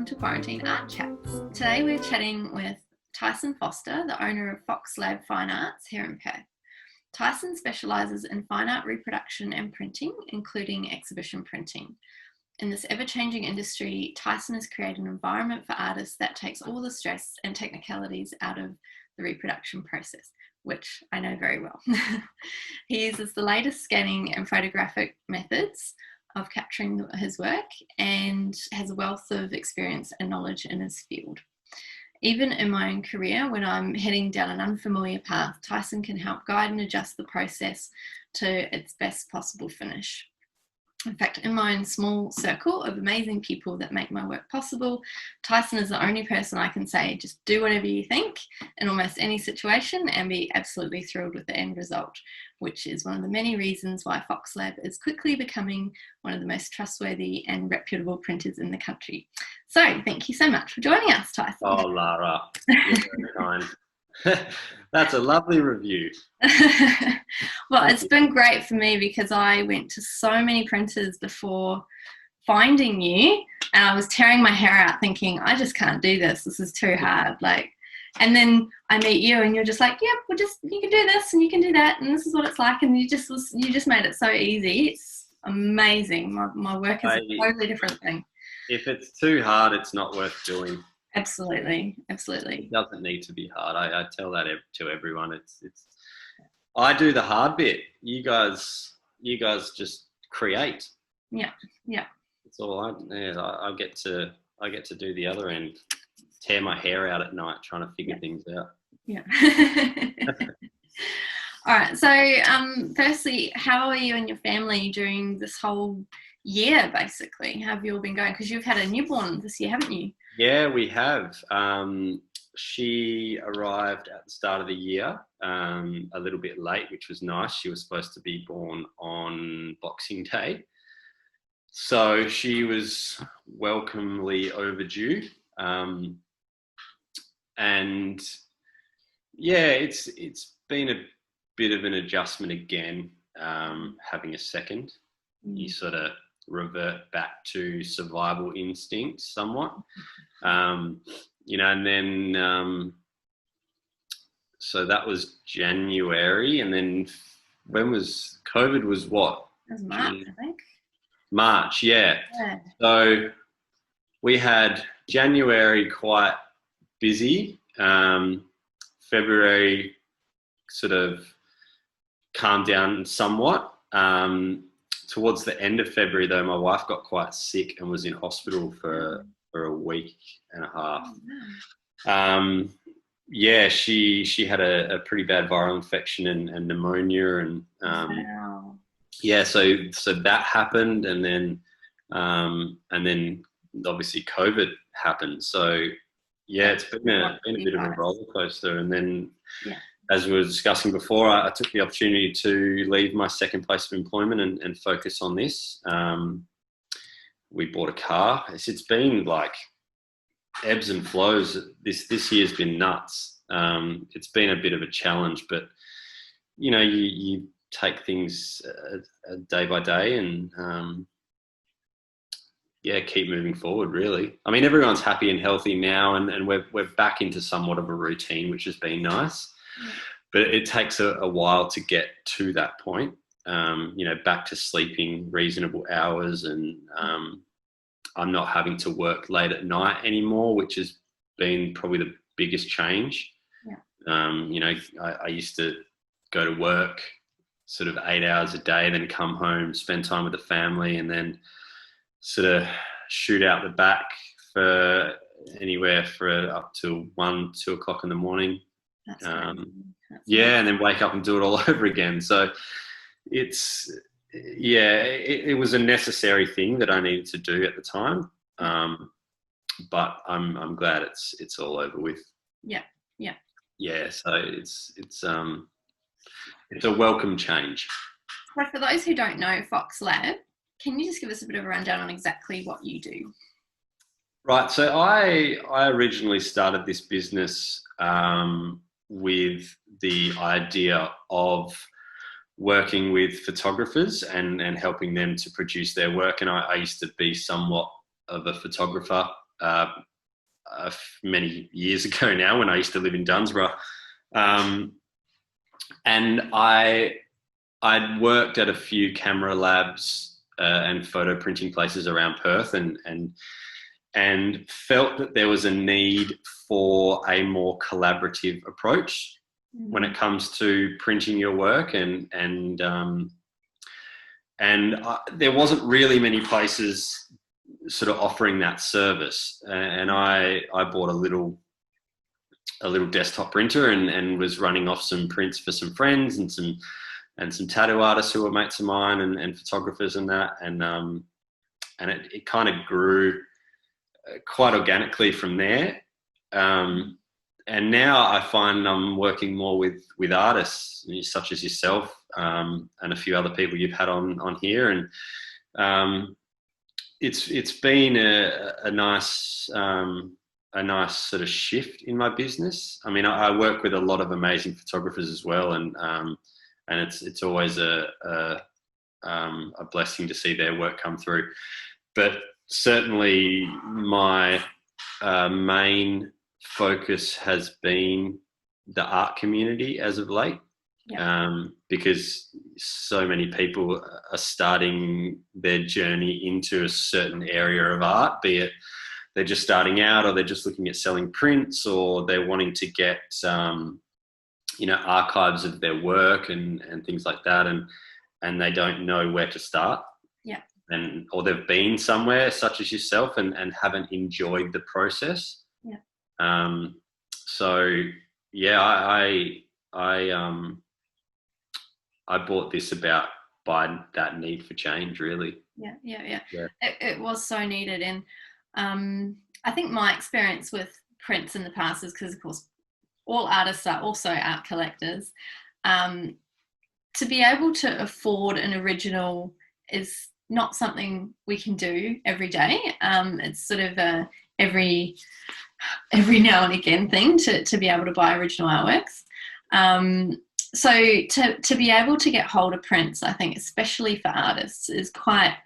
welcome to Quarantine Art Chats. Today we're chatting with Tyson Foster, the owner of Fox Lab Fine Arts here in Perth. Tyson specialises in fine art reproduction and printing, including exhibition printing. In this ever-changing industry, Tyson has created an environment for artists that takes all the stress and technicalities out of the reproduction process, which I know very well. He uses the latest scanning and photographic methods of capturing his work and has a wealth of experience and knowledge in his field. Even in my own career, when I'm heading down an unfamiliar path, Tyson can help guide and adjust the process to its best possible finish. In fact, in my own small circle of amazing people that make my work possible, Tyson is the only person I can say, just do whatever you think in almost any situation and be absolutely thrilled with the end result, which is one of the many reasons why Fox Lab is quickly becoming one of the most trustworthy and reputable printers in the country. So thank you so much for joining us, Tyson. Oh, Lara, you're very kind. That's a lovely review. Well, it's been great for me because I went to so many printers before finding you, and I was tearing my hair out thinking, I just can't do this. This is too hard. And then I meet you and you're just like, yeah, you can do this and you can do that and this is what it's like, and you just made it so easy. It's amazing. My work is a totally different thing. If it's too hard, it's not worth doing. Absolutely. It doesn't need to be hard. I tell that to everyone. It's. I do the hard bit. You guys just create. Yeah. It's all I get to do the other end. Tear my hair out at night trying to figure things out. Yeah. All right. So, firstly, how are you and your family during this whole year? Basically, how have you all been going? Because you've had a newborn this year, haven't you? Yeah, we have. She arrived at the start of the year, a little bit late, which was nice. She was supposed to be born on Boxing Day, so she was welcomely overdue. And yeah, it's been a bit of an adjustment again, having a second. You sort of revert back to survival instincts somewhat, and then so that was January, and then when was COVID? Was what? It was March, I think. March, yeah. So we had January quite busy. February sort of calmed down somewhat. Towards the end of February, though, my wife got quite sick and was in hospital for a week and a half. Yeah, she had a pretty bad viral infection and pneumonia, and Wow. yeah, so that happened, and then obviously COVID happened. So yeah, it's been a bit of a roller coaster, and then. Yeah. As we were discussing before, I took the opportunity to leave my second place of employment and focus on this. We bought a car. It's been like ebbs and flows. This year's been nuts. It's been a bit of a challenge, but you take things day by day and keep moving forward. Really, I mean, everyone's happy and healthy now, and we're back into somewhat of a routine, which has been nice. But it takes a while to get to that point, back to sleeping reasonable hours, and I'm not having to work late at night anymore, which has been probably the biggest change. Yeah. I used to go to work sort of 8 hours a day, then come home, spend time with the family, and then sort of shoot out the back for anywhere for up to 1, 2 o'clock in the morning. That's and then wake up and do it all over again. So it was a necessary thing that I needed to do at the time. But I'm glad it's all over with. Yeah. So it's a welcome change. So for those who don't know Fox Lab, can you just give us a bit of a rundown on exactly what you do? Right. So I originally started this business with the idea of working with photographers and helping them to produce their work. And I used to be somewhat of a photographer many years ago now, when I used to live in Dunsborough. And I'd worked at a few camera labs and photo printing places around Perth, and felt that there was a need for a more collaborative approach when it comes to printing your work, and there wasn't really many places sort of offering that service. And I bought a little desktop printer and was running off some prints for some friends and some tattoo artists who were mates of mine, and photographers and that. And it kind of grew quite organically from there. And now I find I'm working more with artists such as yourself, and a few other people you've had on here. And it's been a nice sort of shift in my business. I mean, I work with a lot of amazing photographers as well, and it's always a blessing to see their work come through. But certainly my main focus has been the art community as of late. Because so many people are starting their journey into a certain area of art, be it they're just starting out, or they're just looking at selling prints, or they're wanting to get archives of their work and things like that, and they don't know where to start. Or they've been somewhere such as yourself and haven't enjoyed the process. I bought this about by that need for change, really. Yeah. It was so needed. And I think my experience with prints in the past is because, of course, all artists are also art collectors. To be able to afford an original is not something we can do every day. It's sort of a every now and again thing to be able to buy original artworks. So to be able to get hold of prints, I think, especially for artists, is quite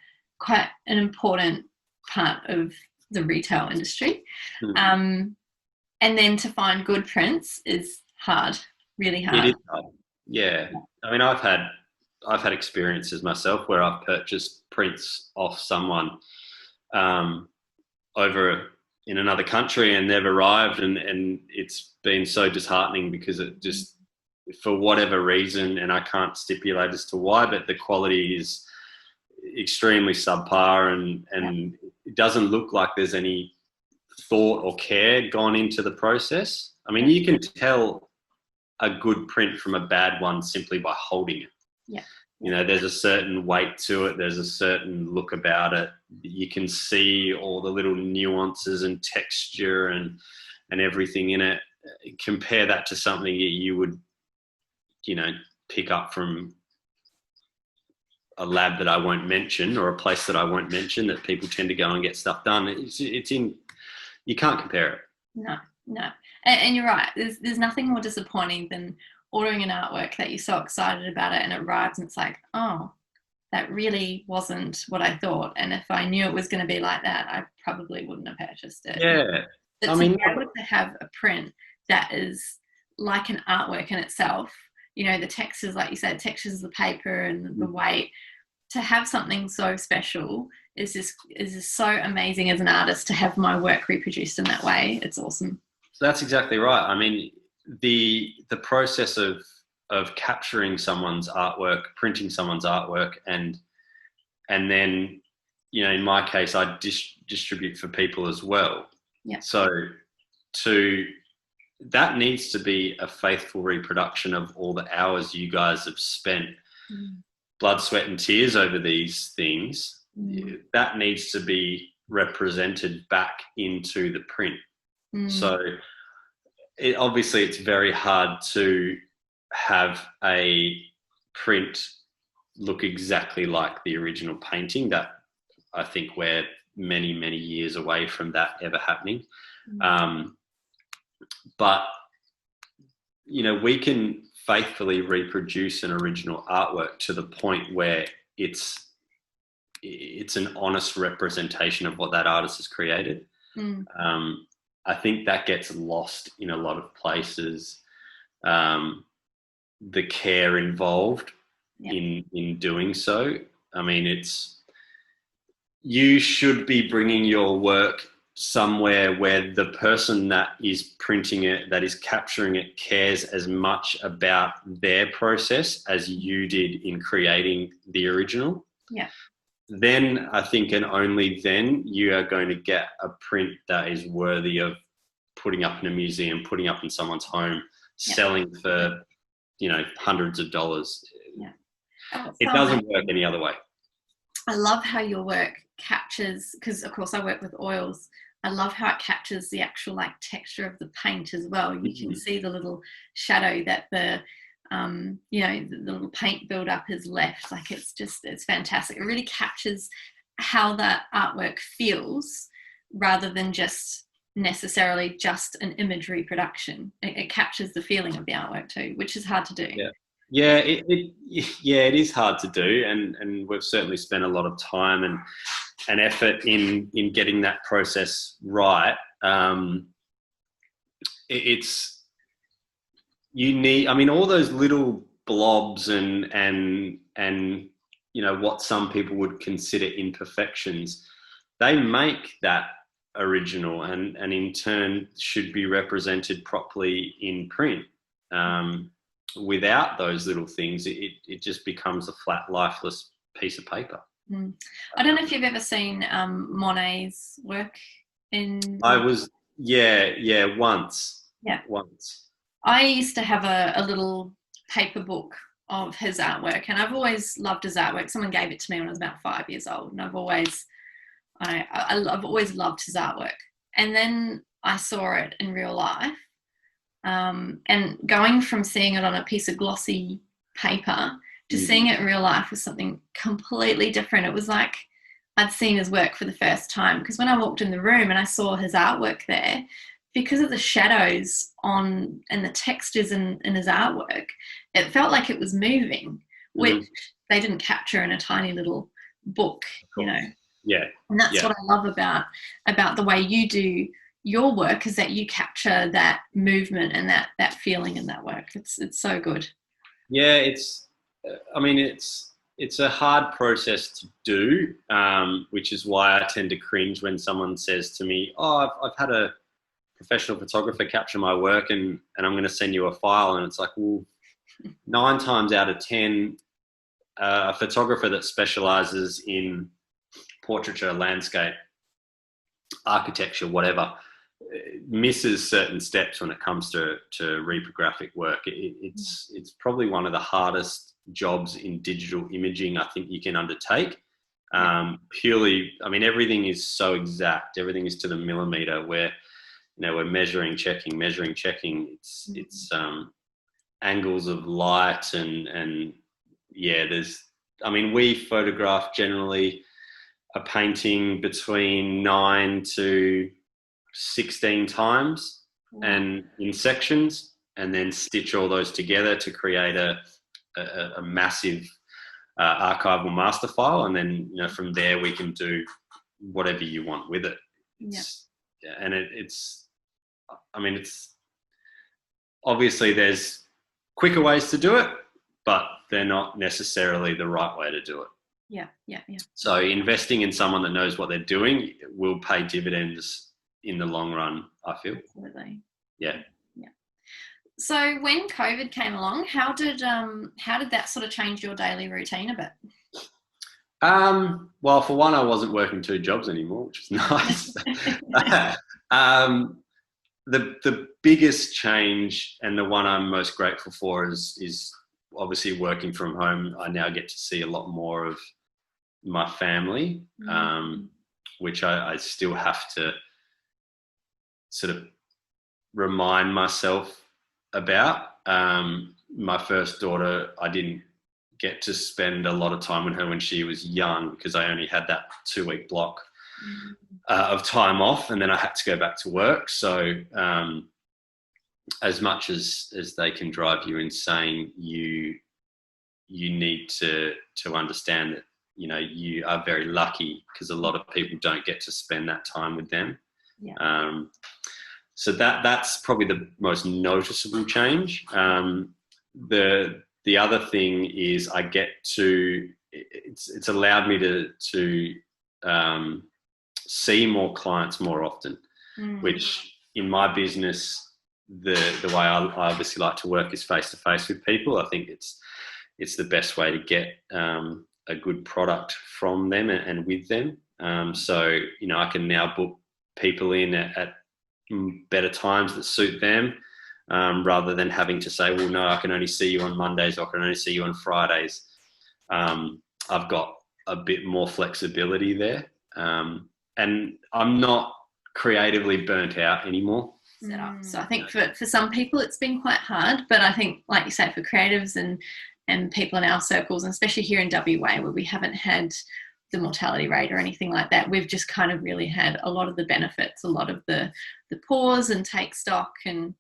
an important part of the retail industry. And then to find good prints is hard, really hard. It is hard. Yeah. I mean, I've had experiences myself where I've purchased prints off someone over in another country, and they've arrived, and it's been so disheartening because it just, for whatever reason, and I can't stipulate as to why, but the quality is extremely subpar, and it doesn't look like there's any thought or care gone into the process. I mean, you can tell a good print from a bad one simply by holding it. There's a certain weight to it. There's a certain look about it. You can see all the little nuances and texture and everything in it. Compare that to something that you would, pick up from a lab that I won't mention, or a place that I won't mention, that people tend to go and get stuff done. You can't compare it. No. And you're right. There's nothing more disappointing than ordering an artwork that you're so excited about it, and it arrives and it's like, oh, that really wasn't what I thought. And if I knew it was going to be like that, I probably wouldn't have purchased it. Yeah. But to be able to have a print that is like an artwork in itself, the textures, like you said, textures of the paper and the weight, to have something so special is just so amazing as an artist, to have my work reproduced in that way. It's awesome. That's exactly right. I mean, the process of capturing someone's artwork, printing someone's artwork, and then, in my case, I distribute for people as well. So that needs to be a faithful reproduction of all the hours you guys have spent, blood, sweat and tears over these things. That needs to be represented back into the print. So obviously it's very hard to have a print look exactly like the original painting. That, I think, we're many, many years away from that ever happening. But, we can faithfully reproduce an original artwork to the point where it's an honest representation of what that artist has created. Mm. I think that gets lost in a lot of places. The care involved Yeah. in doing so. I mean, you should be bringing your work somewhere where the person that is printing it, that is capturing it, cares as much about their process as you did in creating the original. Yeah. Then I think, and only then, you are going to get a print that is worthy of putting up in a museum, putting up in someone's home, Yeah. selling for, hundreds of dollars. Yeah. Oh, it's It so doesn't work amazing. any other way. I love how your work captures, because of course I work with oils. I love how it captures the actual like texture of the paint as well. You can see the little shadow that the little paint buildup has left. Like it's fantastic. It really captures how that artwork feels rather than just necessarily just an image reproduction. It captures the feeling of the artwork too, which is hard to do. Yeah. Yeah, it is hard to do, and we've certainly spent a lot of time and effort in getting that process right. It's you need. I mean, all those little blobs and what some people would consider imperfections, they make that original, and in turn should be represented properly in print. Without those little things, it just becomes a flat, lifeless piece of paper. I don't know if you've ever seen Monet's work in. I was, yeah, once. Yeah. Once. I used to have a little paper book of his artwork, and I've always loved his artwork. Someone gave it to me when I was about 5 years old, and I've always loved his artwork. And then I saw it in real life, and going from seeing it on a piece of glossy paper to seeing it in real life was something completely different. It was like I'd seen his work for the first time, because when I walked in the room and I saw his artwork there, because of the shadows on and the textures in his artwork, it felt like it was moving, which they didn't capture in a tiny little book, Yeah. And that's what I love about the way you do your work, is that you capture that movement and that feeling in that work. It's so good. Yeah, it's a hard process to do, which is why I tend to cringe when someone says to me, "Oh, I've had a professional photographer capture my work, and I'm going to send you a file." And it's like, well, 9 times out of 10, a photographer that specializes in portraiture, landscape, architecture, whatever, misses certain steps when it comes to reprographic work. It's probably one of the hardest jobs in digital imaging I think you can undertake. Purely, I mean, everything is so exact. Everything is to the millimeter, where we're measuring, checking. It's angles of light and we photograph generally a painting between 9 to 16 times and in sections, and then stitch all those together to create a massive archival master file, and then from there we can do whatever you want with it. It's obviously there's quicker ways to do it, but they're not necessarily the right way to do it. Yeah. So investing in someone that knows what they're doing will pay dividends in the long run, I feel. Absolutely. Yeah. So when COVID came along, how did that sort of change your daily routine a bit? Well, for one, I wasn't working 2 jobs anymore, which was nice. The biggest change, and the one I'm most grateful for, is obviously working from home. I now get to see a lot more of my family, which I still have to sort of remind myself about. My first daughter, I didn't get to spend a lot of time with her when she was young, because I only had that 2-week block of time off, and then I had to go back to work. So as much as they can drive you insane, you need to understand that you are very lucky, because a lot of people don't get to spend that time with them. Yeah. So that's probably the most noticeable change. The other thing is I get to, it's allowed me to see more clients more often, which in my business, the way I obviously like to work is face to face with people. I think it's the best way to get a good product from them and with them. So I can now book people in at better times that suit them, rather than having to say, well, no, I can only see you on Mondays, or I can only see you on Fridays. I've got a bit more flexibility there, and I'm not creatively burnt out anymore. Set up. So I think for some people it's been quite hard, but I think, like you say, for creatives and people in our circles, and especially here in WA where we haven't had the mortality rate or anything like that, we've just kind of really had a lot of the benefits, a lot of the pause and take stock and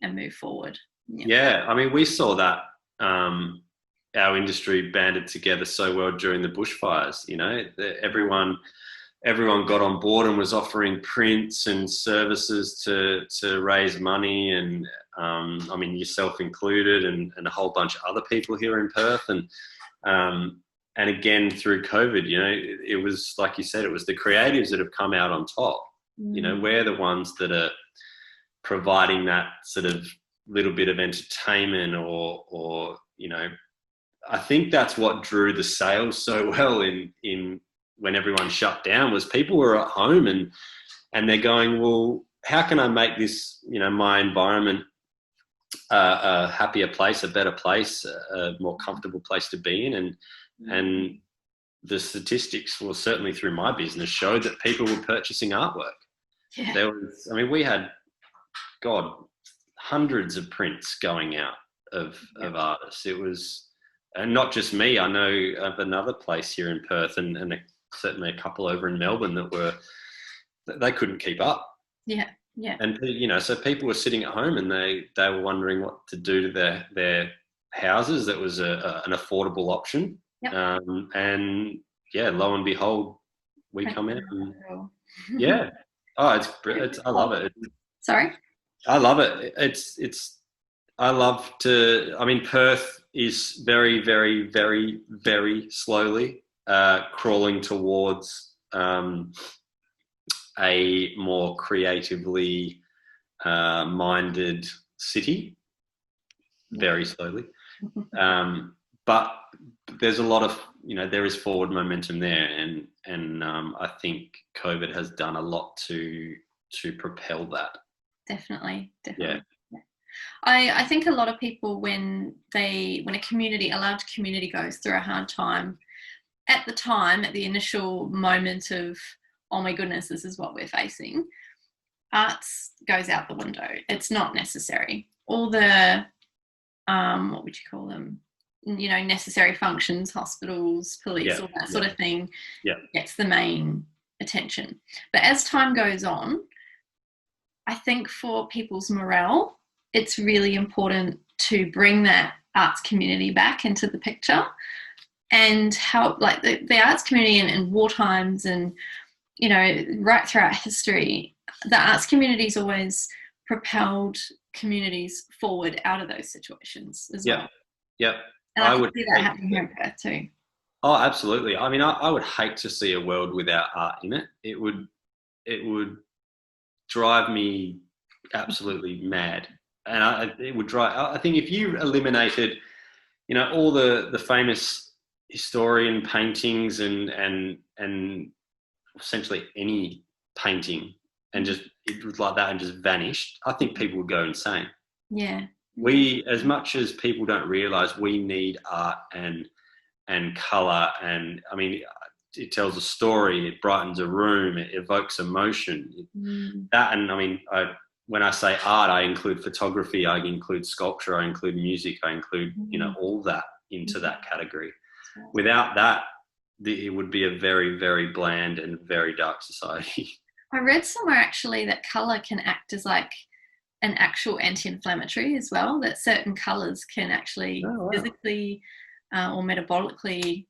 move forward. Yeah, I mean, we saw that our industry banded together so well during the bushfires. Everyone got on board and was offering prints and services to raise money, and I mean, yourself included, and a whole bunch of other people here in Perth, and again through COVID, it was like you said, it was the creatives that have come out on top. We're the ones that are providing that sort of little bit of entertainment, or I think that's what drew the sales so well in when everyone shut down, was people were at home and they're going, well, how can I make this, my environment a happier place, a better place, a more comfortable place to be in, and the statistics, well, certainly through my business, showed that people were purchasing artwork. Yeah. We had, God, hundreds of prints going out of artists. It was, and not just me. I know of another place here in Perth, and certainly a couple over in Melbourne they couldn't keep up. Yeah, yeah. And so people were sitting at home and they were wondering what to do to their houses. That was an affordable option. Yep. And yeah, lo and behold, we come out. And, yeah. Oh, it's I love it. Sorry? I love it. I love to, I mean, Perth is very, very, very, very slowly crawling towards a more creatively minded city, very slowly. But there's a lot of, there is forward momentum there, and I think COVID has done a lot to propel that. Definitely. Yeah. I think a lot of people, when a large community goes through a hard time, at the initial moment of, oh my goodness, this is what we're facing, arts goes out the window. It's not necessary. All the, what would you call them? Necessary functions, hospitals, police, all that sort of thing, gets the main attention. But as time goes on, I think for people's morale, it's really important to bring that arts community back into the picture and help, like the arts community in war times and, right throughout history, the arts community's always propelled communities forward out of those situations as well. Yeah. And I would see that happening here in Perth too. Oh, absolutely. I mean, I would hate to see a world without art in it. It would drive me absolutely mad. And it would drive, I think if you eliminated, all the famous historian paintings and essentially any painting, and just, it was like that and just vanished, I think people would go insane. Yeah. We, as much as people don't realise, we need art and colour, and I mean, it tells a story, it brightens a room, it evokes emotion. That, and I mean, when I say art, I include photography, I include sculpture, I include music, I include, all that into that category. Without that, it would be a very, very bland and very dark society. I read somewhere actually that colour can act as like an actual anti-inflammatory as well, that certain colours can actually physically or metabolically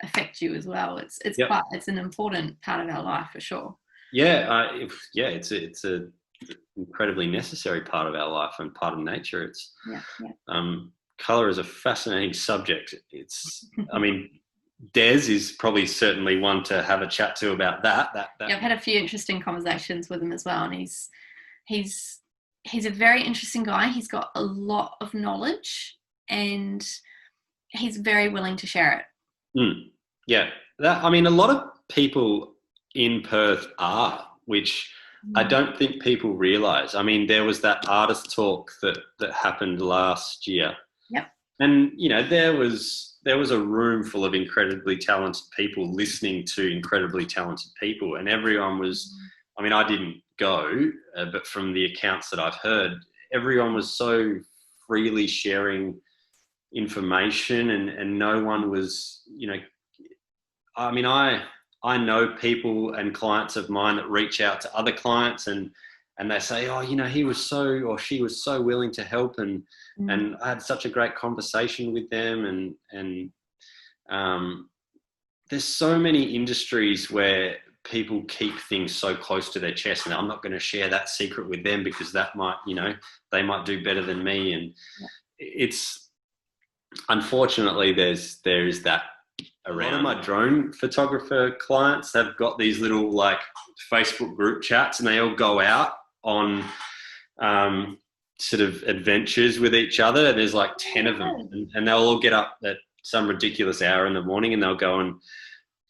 affect you as well. It's an important part of our life for sure. Yeah, it's a incredibly necessary part of our life and part of nature. It's color is a fascinating subject. I mean, Des is probably certainly one to have a chat to about that. Yeah, I've had a few interesting conversations with him as well, and he's a very interesting guy. He's got a lot of knowledge, and he's very willing to share it. Yeah, I mean, a lot of people in Perth are, which I don't think people realise. I mean, there was that artist talk that happened last year. Yep. And there was a room full of incredibly talented people listening to incredibly talented people, and everyone was. I mean, I didn't go, but from the accounts that I've heard, everyone was so freely sharing information, and no one was. I mean, I know people and clients of mine that reach out to other clients and they say, oh, he was so, or she was so willing to help, and I had such a great conversation with them, and there's so many industries where people keep things so close to their chest, and I'm not going to share that secret with them because that might, they might do better than me, and it's unfortunately there is that around. A lot of my drone photographer clients have got these little like Facebook group chats, and they all go out on sort of adventures with each other. And there's like 10 of them, and they'll all get up at some ridiculous hour in the morning, and they'll go and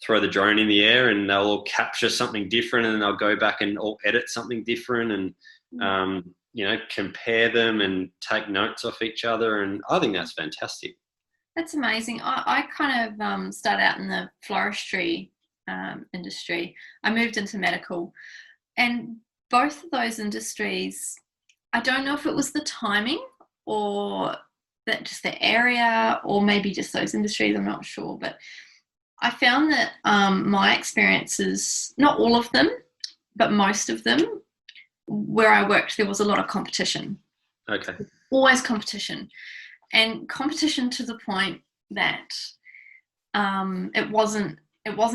throw the drone in the air, and they'll all capture something different, and then they'll go back and all edit something different, and compare them and take notes off each other. And I think that's fantastic. That's amazing. I kind of started out in the floristry industry. I moved into medical, and both of those industries, I don't know if it was the timing or that just the area, or maybe just those industries, I'm not sure, but I found that my experiences, not all of them, but most of them, where I worked, there was a lot of competition. Okay. Always competition. And competition to the point that it wasn't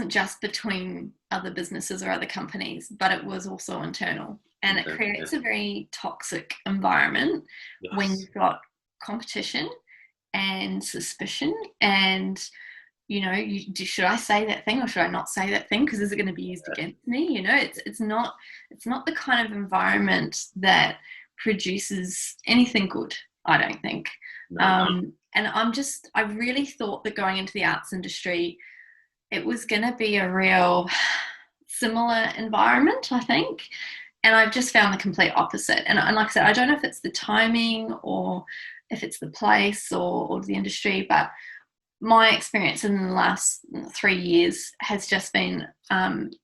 just between other businesses or other companies, but it was also internal. And it creates a very toxic environment when you've got competition and suspicion and, should I say that thing or should I not say that thing? Because is it going to be used against me? It's not the kind of environment that produces anything good, I don't think. And I really thought that going into the arts industry, it was going to be a real similar environment, I think. And I've just found the complete opposite. And like I said, I don't know if it's the timing or if it's the place or the industry, but my experience in the last 3 years has just been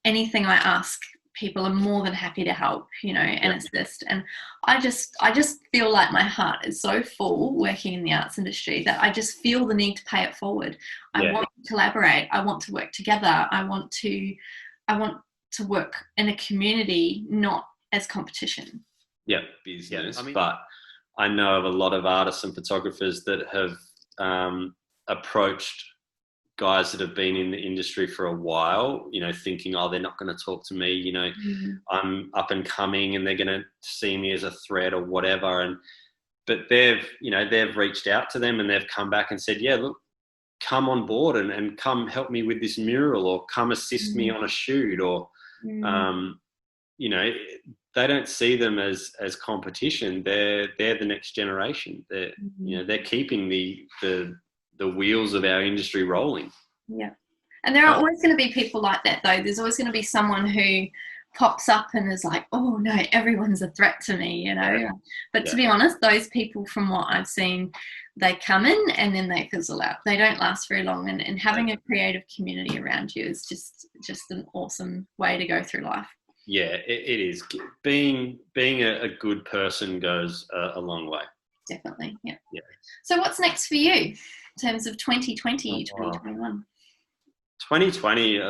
anything I ask, people are more than happy to help, and assist. And I just feel like my heart is so full working in the arts industry that I just feel the need to pay it forward. I want to collaborate. I want to work together. I want to work in a community, not as competition. Yeah, business. But I know of a lot of artists and photographers that have approached guys that have been in the industry for a while, thinking, oh, they're not going to talk to me, I'm up and coming and they're going to see me as a threat or whatever. But they've reached out to them and they've come back and said, yeah, look, come on board and come help me with this mural, or come assist me on a shoot, or, they don't see them as competition. They're the next generation. They're keeping the wheels of our industry rolling. Yeah. And there are always going to be people like that, though. There's always going to be someone who pops up and is like, oh no, everyone's a threat to me, But to be honest, those people, from what I've seen, they come in and then they fizzle out. They don't last very long. And having a creative community around you is just an awesome way to go through life. Yeah, it is. Being a good person goes a long way. Definitely, yeah. So what's next for you in terms of 2020, 2021? 2020,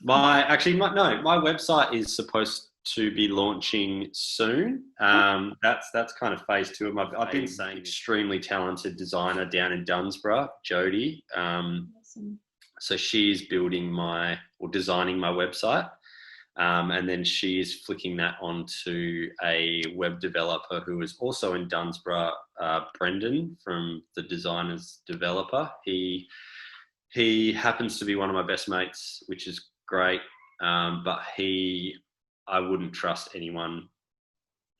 my website is supposed to be launching soon. That's kind of phase 2 of my. I've been saying extremely talented designer down in Dunsborough, Jodie. Awesome. So she's designing my website. And then she is flicking that onto a web developer who is also in Dunsborough, Brendan from the Designers Developer. He happens to be one of my best mates, which is great. But I wouldn't trust anyone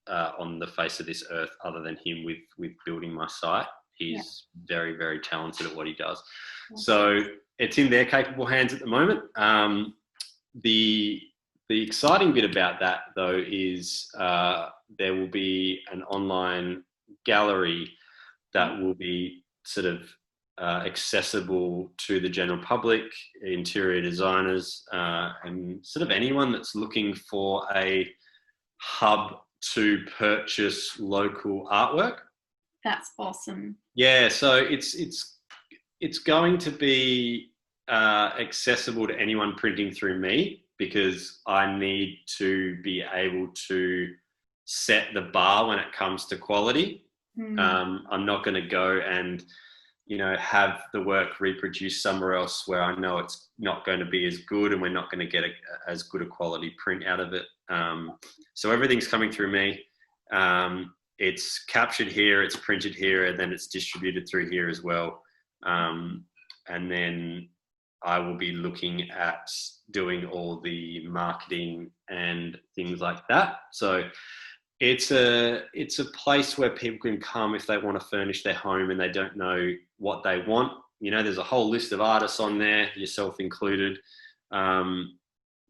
on the face of this earth other than him with building my site. He's very, very talented at what he does. So it's in their capable hands at the moment. The exciting bit about that, though, is there will be an online gallery that will be sort of accessible to the general public, interior designers, and sort of anyone that's looking for a hub to purchase local artwork. That's awesome. Yeah, so it's going to be accessible to anyone printing through me, because I need to be able to set the bar when it comes to quality. I'm not going to go and have the work reproduced somewhere else where I know it's not going to be as good, and we're not going to get as good a quality print out of it. So everything's coming through me. It's captured here, it's printed here, and then it's distributed through here as well. And then I will be looking at doing all the marketing and things like that. So it's a place where people can come if they want to furnish their home and they don't know what they want. There's a whole list of artists on there, yourself included,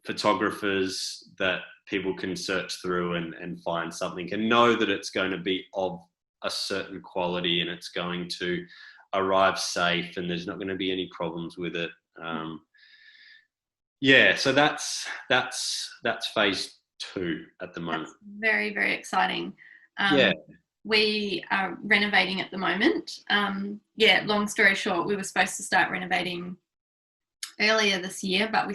photographers that people can search through and find something and know that it's going to be of a certain quality and it's going to arrive safe and there's not going to be any problems with it. So that's phase 2 at the moment. That's very, very exciting. Yeah. We are renovating at the moment. Long story short, we were supposed to start renovating earlier this year, but the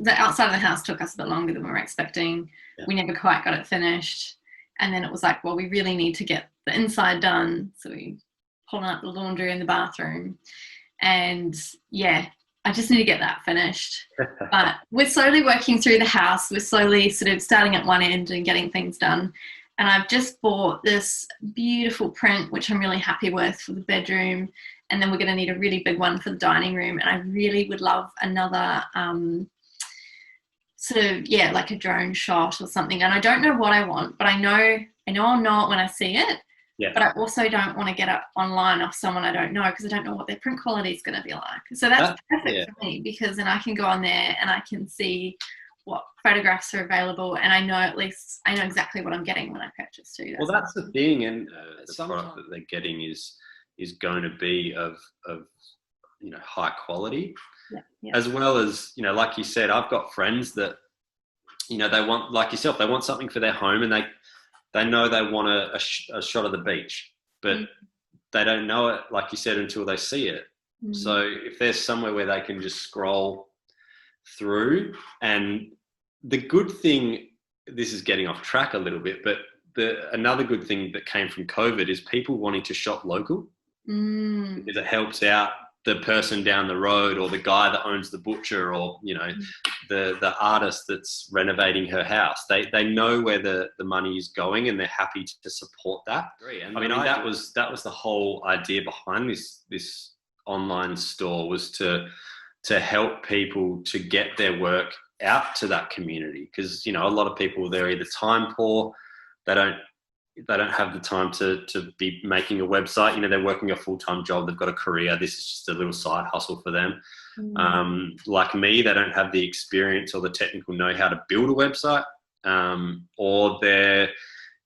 outside of the house took us a bit longer than we were expecting. Yeah. We never quite got it finished. And then it was like, well, we really need to get the inside done. So we pulled out the laundry in the bathroom. And I just need to get that finished. But we're slowly working through the house. We're slowly sort of starting at one end and getting things done. And I've just bought this beautiful print, which I'm really happy with, for the bedroom. And then we're going to need a really big one for the dining room. And I really would love another like a drone shot or something. And I don't know what I want, but I know I'll know it when I see it. Yeah. But I also don't want to get it online off someone I don't know, because I don't know what their print quality is going to be like. So that's perfect for me, because then I can go on there and I can see what photographs are available, and I know exactly what I'm getting when I purchase too. That's the thing, and the product that they're getting is going to be of high quality, as well as like you said, I've got friends that they want, like yourself, they want something for their home, and they know they want a shot of the beach, but they don't know it, like you said, until they see it. So if there's somewhere where they can just scroll through, and the good thing, this is getting off track a little bit, but another good thing that came from COVID is people wanting to shop local, because it helps out the person down the road, or the guy that owns the butcher, or the artist that's renovating her house. They know where the money is going, and they're happy to support that. And that was the whole idea behind this online store, was to help people to get their work out to that community, because a lot of people, they're either time poor, they don't have the time to be making a website. They're working a full-time job, they've got a career, this is just a little side hustle for them. Like me, they don't have the experience or the technical know-how to build a website, or they're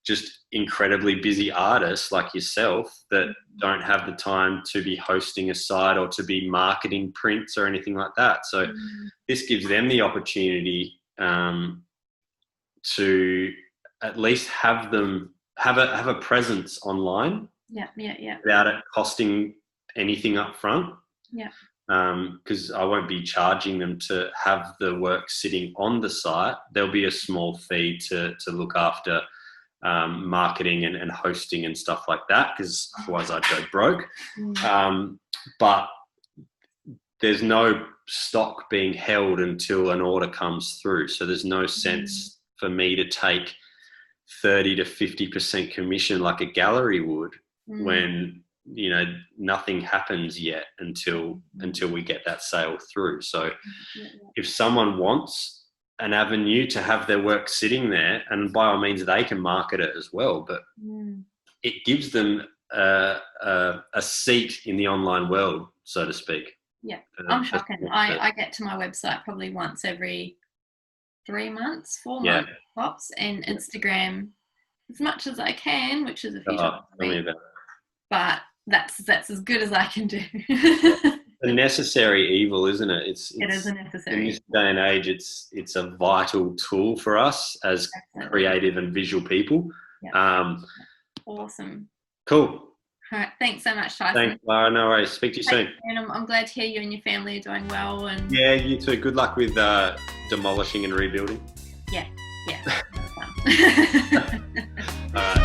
just incredibly busy artists like yourself that don't have the time to be hosting a site or to be marketing prints or anything like that. So this gives them the opportunity to at least have a presence online. Without it costing anything up front. Because I won't be charging them to have the work sitting on the site. There'll be a small fee to look after marketing and hosting and stuff like that, because otherwise I'd go broke. But there's no stock being held until an order comes through. So there's no sense for me to take 30 to 50% commission like a gallery would when, you know, nothing happens yet until we get that sale through. So if someone wants an avenue to have their work sitting there, and by all means they can market it as well, but it gives them a seat in the online world, so to speak. Yeah, I'm shocking. I get to my website probably once every 3 months, 4 months tops, and Instagram as much as I can, which is a few times a week. But that's as good as I can do. A necessary evil, isn't it? It is a necessary. In this day and age, it's a vital tool for us as creative and visual people. Awesome. Cool. All right, thanks so much, Tyson. Thanks, Lara. No worries. Speak to you soon. And I'm glad to hear you and your family are doing well. And yeah, you too. Good luck with demolishing and rebuilding. Yeah. All right.